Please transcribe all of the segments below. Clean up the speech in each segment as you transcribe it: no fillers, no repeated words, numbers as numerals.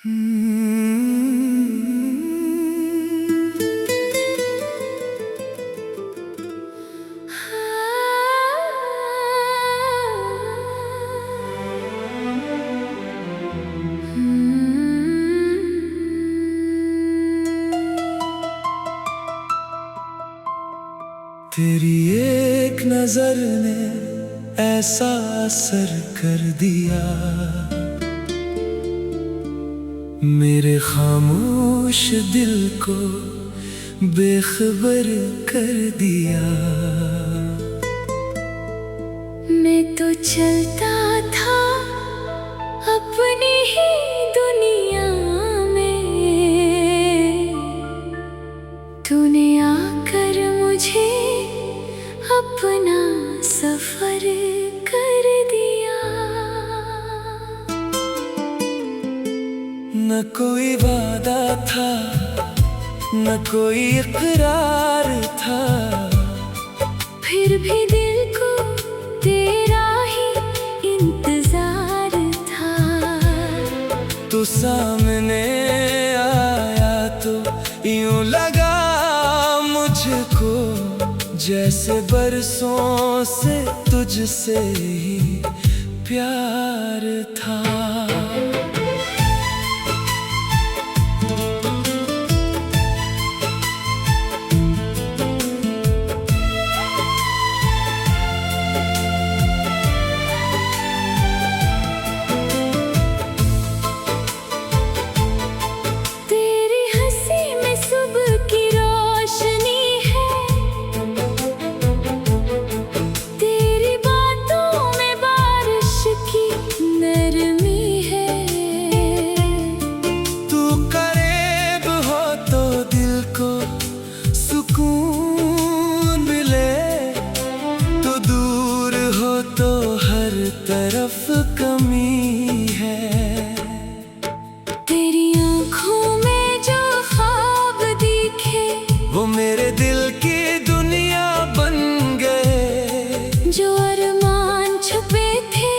तेरी एक नजर ने ऐसा असर कर दिया, मेरे खामोश दिल को बेखबर कर दिया। मैं तो चलता था अपनी ही दुनिया में, तूने आकर मुझे अपना सफर कर दिया। न कोई वादा था, न कोई इकरार था, फिर भी दिल को तेरा ही इंतजार था। तू सामने आया तो यूं लगा मुझको जैसे बरसों से तुझसे ही प्यार था। तरफ कमी है तेरी आँखों में जो ख्वाब दिखे, वो मेरे दिल की दुनिया बन गए। जो अरमान छुपे थे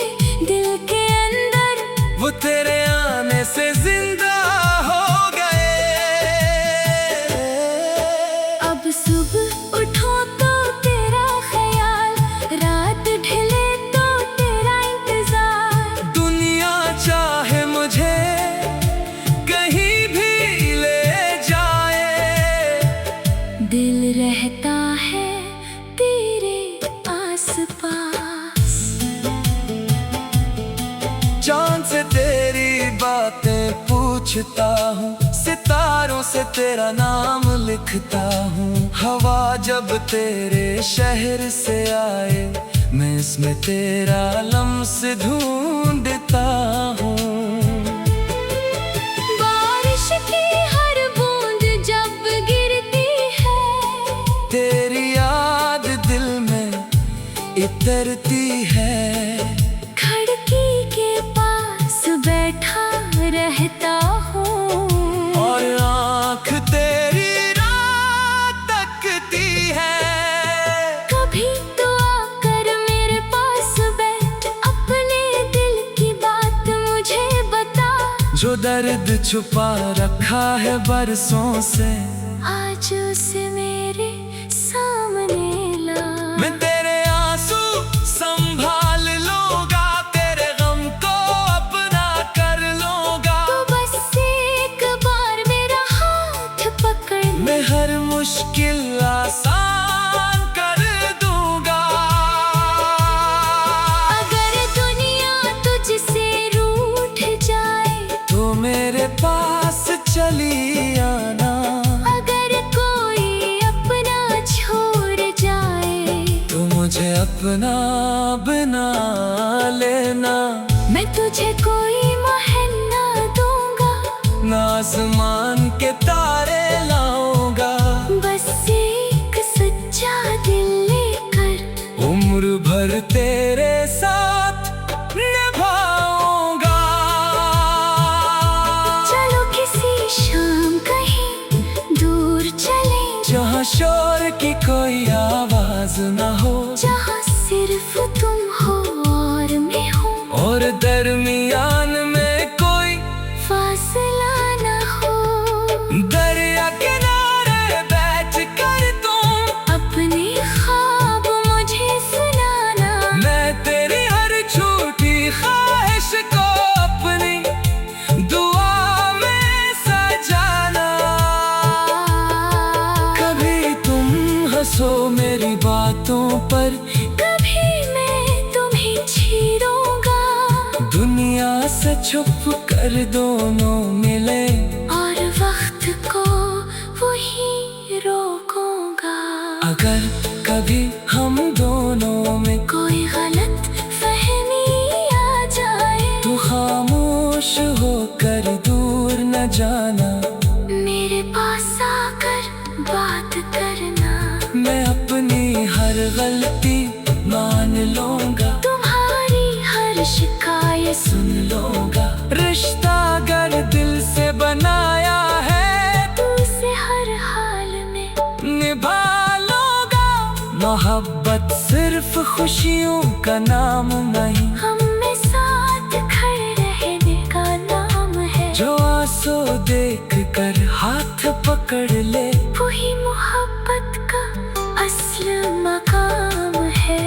दिल के अंदर, वो तेरे आने से जिंदा हो गए। अब सुबह उठो तो तेरा ख्याल, रात ढले दिल रहता है तेरे आसपास। चांद से तेरी बातें पूछता हूँ, सितारों से तेरा नाम लिखता हूँ। हवा जब तेरे शहर से आए, मैं इसमें तेरा लम्स ढूंढता हूँ। बारिश की हर बूंद जब गिरती है, तेरी याद दिल में इतरती है। खिड़की के पास बैठा रहता हूँ, और आँख तेरी रात तकती है। कभी तो आकर मेरे पास बैठ, अपने दिल की बात मुझे बता। जो दर्द छुपा रखा है बरसों से, आज उसे मेरे सामने ला। मैं तेरे आंसू संभाल लूंगा, तेरे गम को अपना कर लूंगा। तो बस एक बार मेरा हाथ पकड़, मैं हर मुश्किल आसान कर दूंगा। अगर दुनिया तुझसे रूठ जाए, तो मेरे पास चली आना। अगर कोई अपना छोड़ जाए, तो मुझे अपना बना लेना। मैं तुझे कोई महल ना दूंगा, ना आसमान के तारे लाऊंगा। बस एक सच्चा दिल लेकर उम्र भर तेरे साथ निभाऊंगा। चलो किसी शाम कहीं दूर चले, जहाँ शोर की कोई आवाज न हो, जहाँ सिर्फ तुम हो और मैं हूँ, और दरमियान में कोई फासला छुप कर दोनों मिले, और वक्त को वही रोकूंगा। अगर कभी हम दोनों में कोई गलत फहमी आ जाए, तू खामोश होकर दूर न जाना, मेरे पास आकर बात करना। मैं अपनी हर गलती मान लूंगा, तुम्हारी हर शिकायत सुन लूंगा। रिश्ता अगर दिल से बनाया है, तू उसे हर हाल में निभा लूंगा। मोहब्बत सिर्फ खुशियों का नाम नहीं, हम में साथ खड़े रहने का नाम है। जो आंसू देख कर हाथ पकड़ ले, वही मोहब्बत का असल मकाम है।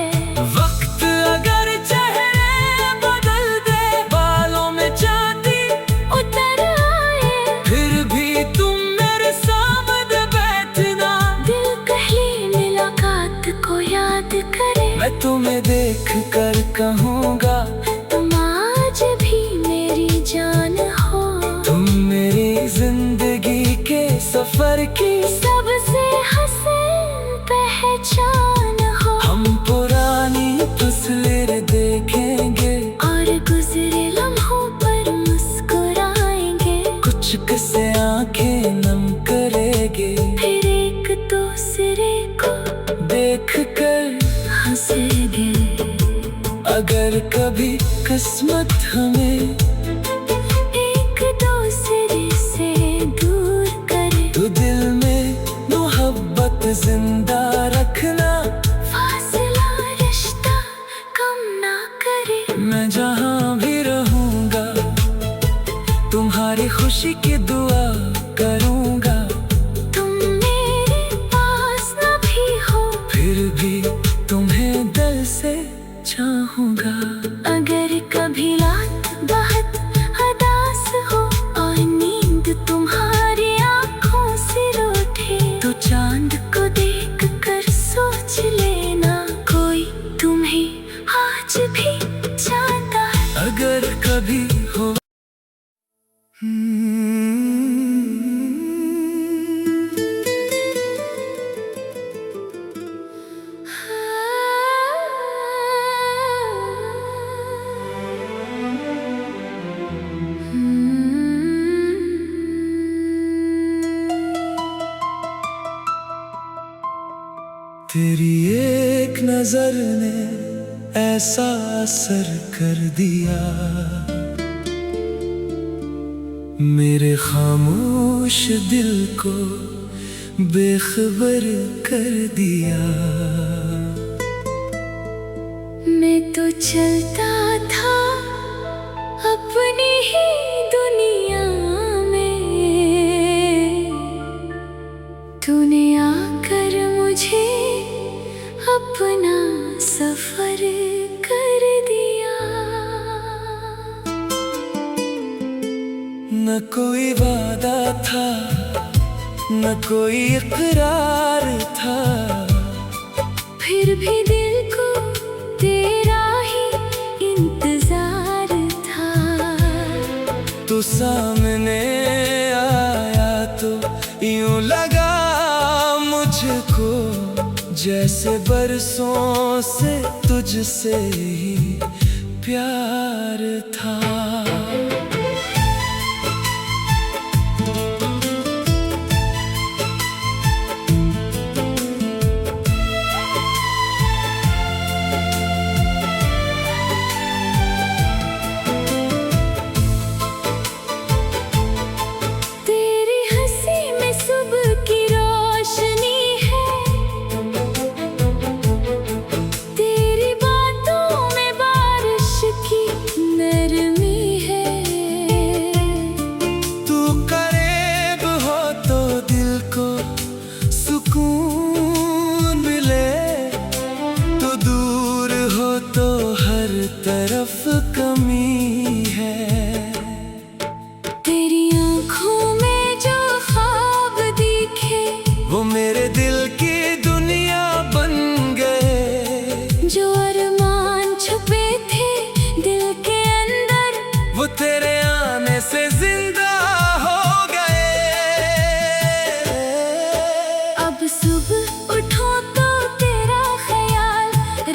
वक्त अगर चेहरे बदल दे, बालों में चांदी उतर आए, फिर भी तुम मेरे सामने बैठना। दिल पहली मुलाकात को याद करे, मैं तुम्हें देख कर कहूँगा, तुम आज भी मेरी जान हो। तुम मेरी जिंदगी के सफर की सबसे हसीन पहचान हो। हम पुरानी तस्वीर देखेंगे, और गुजरे लम्हों पर मुस्कुराएंगे, कुछ किस्से आंखें नम करेंगे, फिर एक दूसरे को देख कर हंसेंगे। अगर कभी किस्मत हमें एक दूसरे से दूर करे, तो दिल में मोहब्बत जिंदा रखना। फासला रिश्ता कम ना करे। मैं जहाँ भी रहूँगा, तुम्हारी खुशी की दुआ करूँगा। तुम मेरे पास न भी हो, फिर भी तुम्हें दिल से चाहूँगा। अगर कभी रात बहुत उदास हो और नींद तुम्हारी आँखों से रूठे, तो चांद को देख कर सोच लेना, कोई तुम्हें आज भी चाहता है। अगर कभी हो तेरी एक नजर ने ऐसा असर कर दिया, मेरे खामोश दिल को बेखबर कर दिया। मैं तो चलता था अपनी ही दुनिया में, तूने आकर मुझे अपना सफर कर दिया। न कोई वादा था, न कोई इकरार था, फिर भी दिल को तेरा ही इंतजार था। तू सामने आया तो यूं लगा मुझको, जैसे बरसों से तुझसे ही प्यार था। तेरी हंसी में सुबह की रोशनी है, तेरी बातों में बारिश की नरमी से जिंदा हो गए। अब सुबह उठो तो तेरा ख्याल,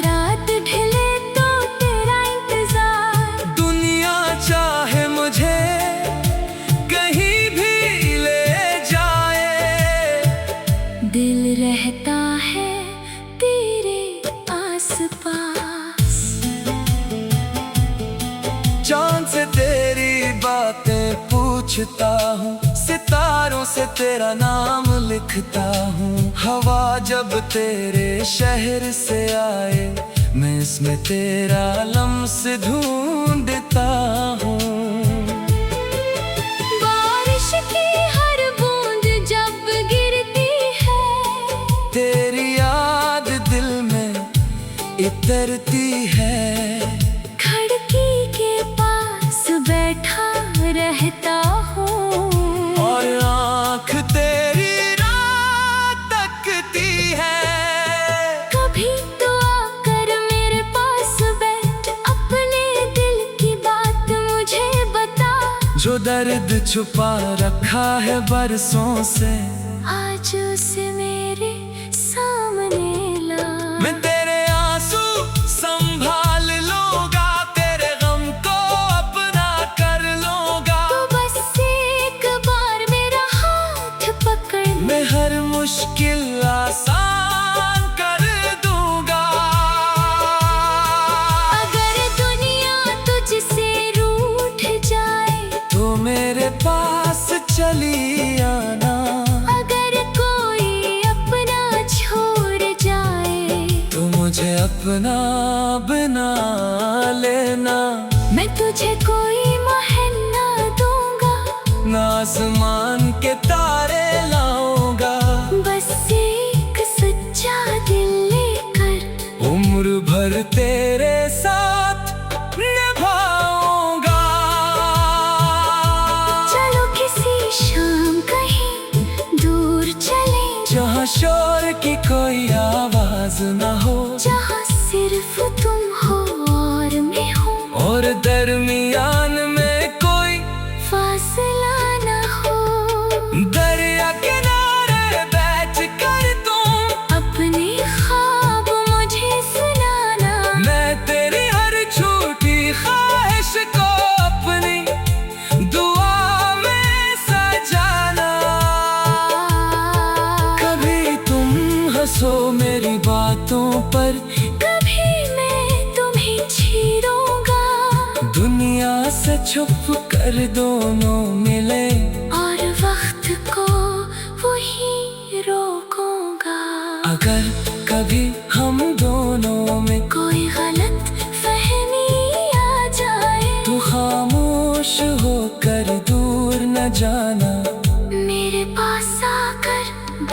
रात ढले तो तेरा इंतजार। दुनिया चाहे मुझे कहीं भी ले जाए, दिल रहता है तेरे आसपास। चांद से तेरी बातें पूछता हूँ, सितारों से तेरा नाम लिखता हूँ। हवा जब तेरे शहर से आए, मैं इसमें तेरा लम्स ढूंढता हूँ। बारिश की हर बूंद जब गिरती है, तेरी याद दिल में इतरती है। खिड़की के पास बैठा रहता हूँ, और आँख तेरी रात तकती है। कभी तो आकर मेरे पास बैठ, अपने दिल की बात मुझे बता। जो दर्द छुपा रखा है बरसों से, आज उसे मेरे सामने ला। मैं तेरे आंसू संभाल लूंगा, तेरे गम को अपना कर लूंगा। तो बस एक बार मेरा हाथ पकड़, मैं हर मुश्किल आसान कर दूंगा। अगर दुनिया तुझसे रूठ जाए, तो मेरे पास चली आना। अगर कोई अपना छोड़ जाए, तो मुझे अपना बना लेना। मैं तुझे कोई महल ना दूंगा, ना आसमान के तारे लाऊंगा। बस एक सच्चा दिल लेकर उम्र भर तेरे साथ निभाऊंगा। चलो किसी शाम कहीं दूर चले, जहाँ शोर की कोई आवाज न हो, जहाँ सिर्फ तुम हो और मैं हूँ, और दरमियान में कोई फासला ना हो। दरिया किनारे बैठ कर तुम अपने ख्वाब मुझे सुनाना, मैं तेरी हर झूठी ख्वाहिश को अपनी दुआ में सजाना। कभी तुम हंसो मेरी बातों पर, कभी मैं तुम्हें छेड़ूंगा। दुनिया से छुप कर दोनों मिले, और वक्त को वही रोकूंगा। अगर कभी हम दोनों में कोई गलत फहमी आ जाए, तू खामोश होकर दूर न जाना। मेरे पास आकर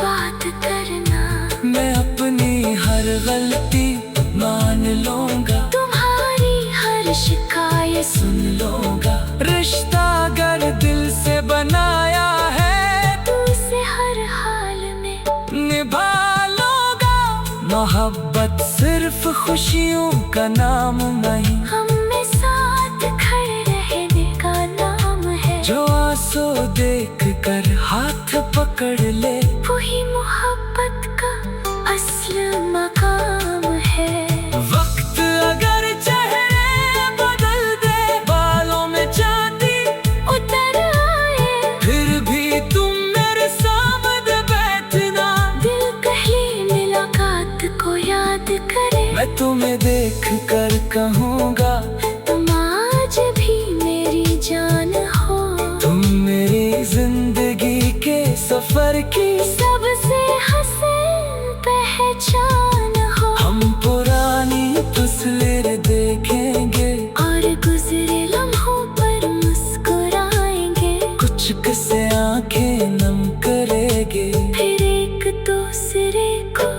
बात करना, मैं अपनी हर गलती मान लूंगा, तुम्हारी हर शिकायत सुन लूंगा। रिश्ता अगर दिल से बनाया है, तू उसे हर हाल में निभा लूंगा। मोहब्बत सिर्फ खुशियों का नाम नहीं, हम में साथ खड़े रहने का नाम है। जो आंसू देख कर हाथ पकड़ ले, वही मोहब्बत का असल मकाम है। वक्त अगर चेहरे बदल दे, बालों में चांदी उतर आए, फिर भी तुम मेरे सामने बैठना। दिल पहली मुलाकात को याद करे, मैं तुम्हें देख कर कहूँगा, तुम आज भी मेरी जान हो। तुम मेरी जिंदगी के सफर की सबसे हसीन पहचान हो। हम पुरानी तस्वीर देखेंगे, और गुजरे लम्हों पर मुस्कुराएंगे, कुछ किस्से आंखें नम करेंगे। फिर एक दूसरे को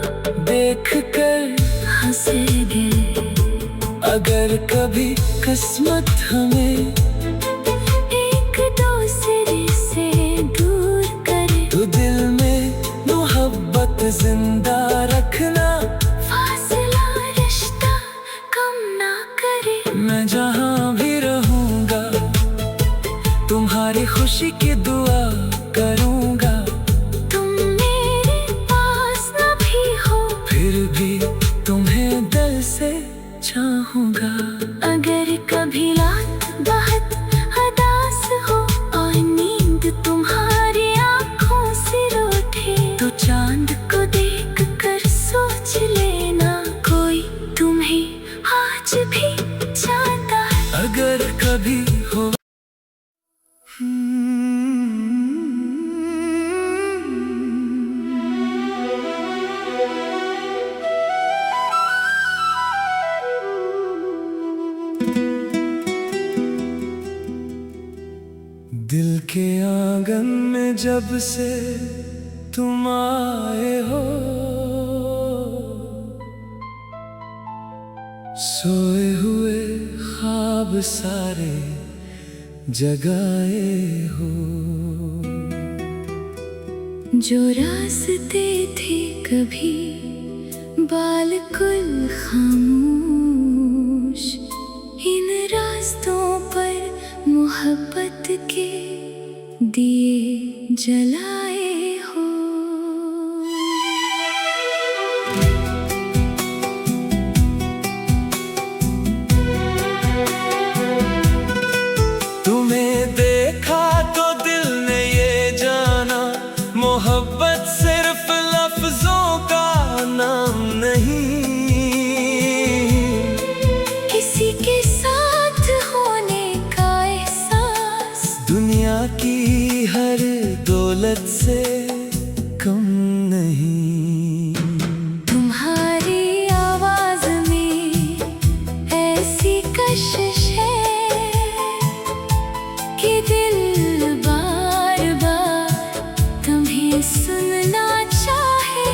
देख कर हंसेंगे। अगर कभी किस्मत हमें एक दूसरे से दूर करे, तो दिल में मोहब्बत जिंदा रखना। फासला रिश्ता कम ना करे, मैं जहाँ भी रहूँगा, तुम्हारी खुशी की दुआ करूंगा। तुम मेरे पास न भी हो, फिर भी तुम्हें दिल से चाहूंगा। अगर कभी रात बहुत उदास हो और नींद तुम्हारी आँखों से रूठे, तो चांद को देख कर सोच लेना कोई तुम्हें आज भी चाहता है। अगर कभी हो दिल के आंगन में जब से तुम आए हो, सोए हुए ख्वाब सारे जगाए हो। जो रास्ते थे कभी बालकुल खामोश, इन रास्तों पर मोहब्बत के दिए जलाए हो। तुम्हें देखा तो दिल ने ये जाना, मोहब्बत सिर्फ लफ्जों का नाम नहीं। किसी के साथ होने का एहसास दुनिया की हर दौलत से कम नहीं। तुम्हारी आवाज में ऐसी कशिश है कि दिल बार बार तुम्हें सुनना चाहे।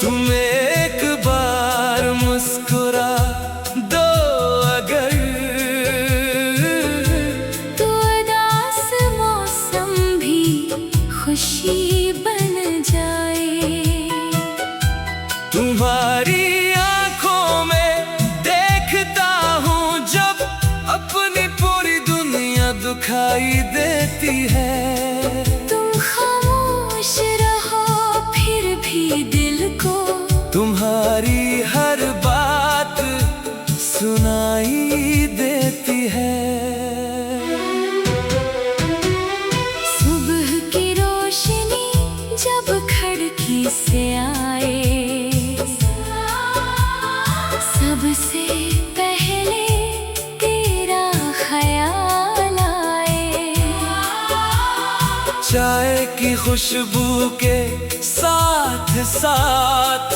तुम एक बार मुस्कुरा दो अगर, तो उदास मौसम भी खुशी बन जाए। तुम्हारी आंखों में देखता हूँ जब अपनी पूरी दुनिया दुखाई देती है। तुम खामोश रहो फिर भी दिल को तुम्हारी हर बात सुनाई देती है। सुबह की रोशनी जब खिड़की से आए, सबसे पहले तेरा ख्याल आए। चाय की खुशबू के साथ साथ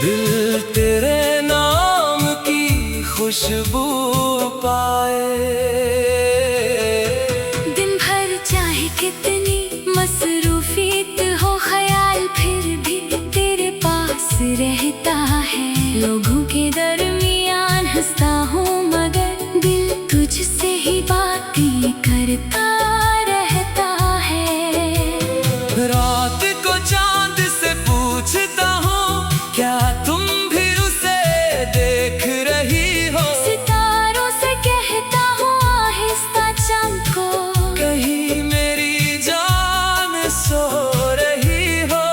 दिल तेरे नाम की खुशबू पाए। दिन भर चाहे कितनी मसरूफियत हो, ख्याल फिर भी तेरे पास रहता है। लोगों के दरमियान हंसता हूँ मगर दिल तुझसे ही बातें करता रहता है। रात को चांद से पूछता हूँ क्या तुम भी उसे देख रही हो। सितारों से कहता हूँ आहिस्ता चांद को, कहीं मेरी जान सो रही हो।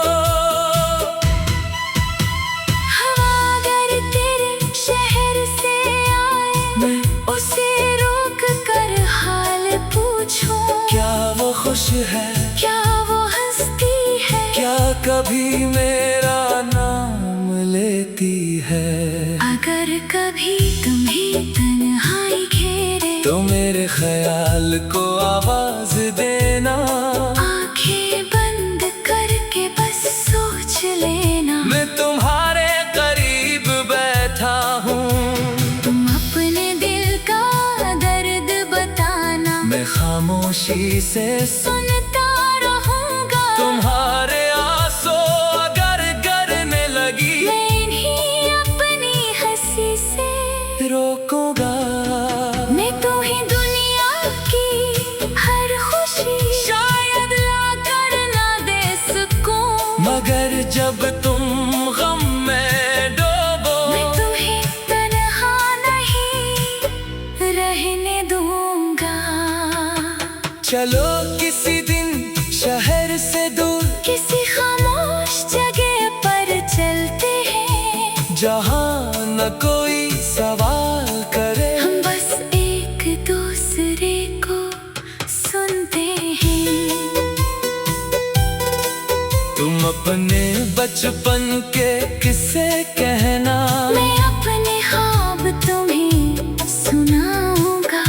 हवा अगर तेरे शहर से आए, मैं उसे रोक कर हाल पूछूं। क्या वो खुश है, क्या वो हंसती है, क्या कभी मेरा नाम लेती है। अगर कभी तुम्हें तन्हाई घेरे, तो मेरे ख्याल को आवाज देना। आंखें बंद करके बस सोच लेना। मैं तुम्हारे करीब बैठा हूँ, तुम अपने दिल का दर्द बताना। मैं खामोशी से सुनता रहूंगा। तुम्हारे आंसू अगर गिरने लगी, मैं इन्हीं अपनी हंसी से रोकूंगा। मैं तुम्हें दुनिया की हर खुशी शायद ला कर ना दे सकूं, मगर जब तुम गम में डूबो, मैं तुम्हें तन्हा नहीं रहने रहने दूंगा। चलो किसी दिन शहर से दूर किसी खामोश जगह पर चलते हैं, जहाँ न कोई सवाल करे, हम बस एक दूसरे को सुनते हैं। तुम अपने बचपन के किस्से कहना, मैं अपने ख्वाब तुम्हें सुनाऊंगा।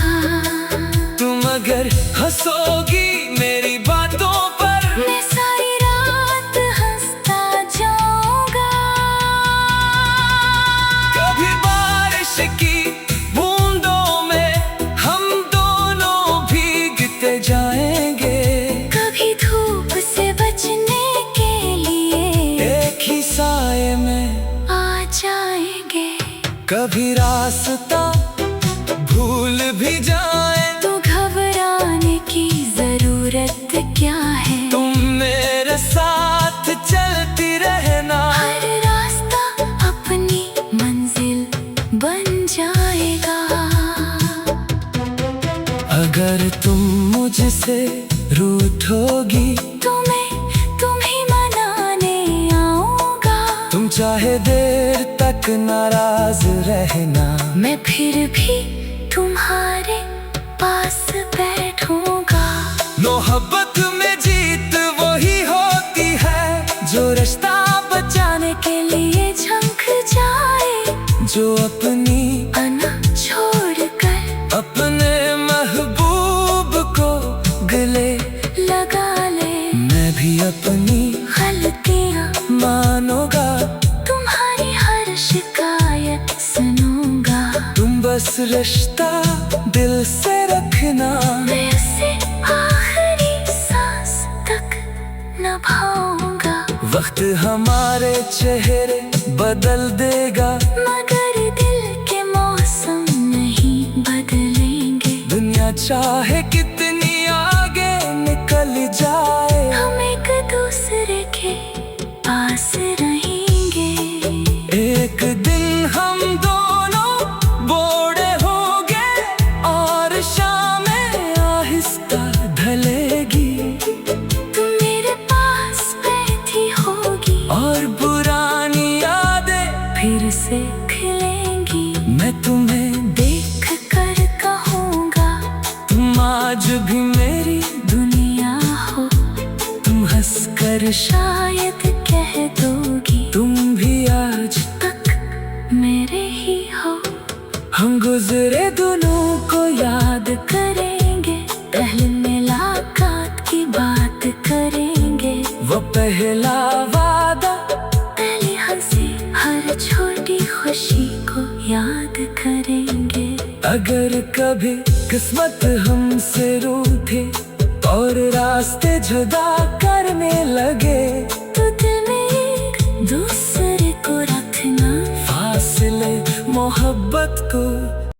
तुम अगर हंसोगी मेरी बातों पर, मैं सारी रात हंसता जाऊंगा। कभी बारिश की बूंदों में हम दोनों भीगते जाएंगे, कभी धूप से बचने के लिए एक ही साए में आ जाएंगे। कभी रास्ता भूल भी जाए तो घबराने की जरूरत क्या है, तुम मेरे साथ चलती रहना। हर रास्ता अपनी मंजिल बन जाएगा। अगर तुम मुझसे रूठोगी तो मैं तुम्हें मनाने आऊंगा। तुम चाहे देर तक नाराज रहना, मैं फिर भी तुम्हारे पास बैठूंगा। मोहब्बत में जीत वही होती है जो रिश्ता बचाने के लिए झंक जाए, जो अपनी अना छोड़कर अपने महबूब को गले लगा ले। मैं भी अपनी गलतियाँ मानूंगा, तुम्हारी हर शिकायत सुनूंगा। तुम बस रिश्ता दिल से रखना, मैं उसे आखिरी सांस तक निभाऊंगा। वक्त हमारे चेहरे बदल देगा, मगर दिल के मौसम नहीं बदलेंगे। दुनिया चाहे कितनी आगे निकल जाए, हम एक दूसरे के पास रहेंगे। एक दिन हम दोनों बूढ़े होंगे और शामें आहिस्ता ढलेगी। तुम मेरे पास बैठी होगी और पुरानी यादें फिर से खिलेंगी। मैं तुम्हें देख कर कहूँगा तुम आज भी मेरी दुनिया हो। तुम हंसकर शायद कह दोगी तुम भी आज तक मेरे ही हो। हम गुजरे दोनों को याद करेंगे, पहले मुलाकात की बात करेंगे। वो पहला वादा, पहली हंसी, हर छोटी खुशी को याद करेंगे। अगर कभी किस्मत हमसे रूठे और रास्ते जुदा करने लगे, तो दिल में एक दूसरे को रखना, फासले मोहब्बत को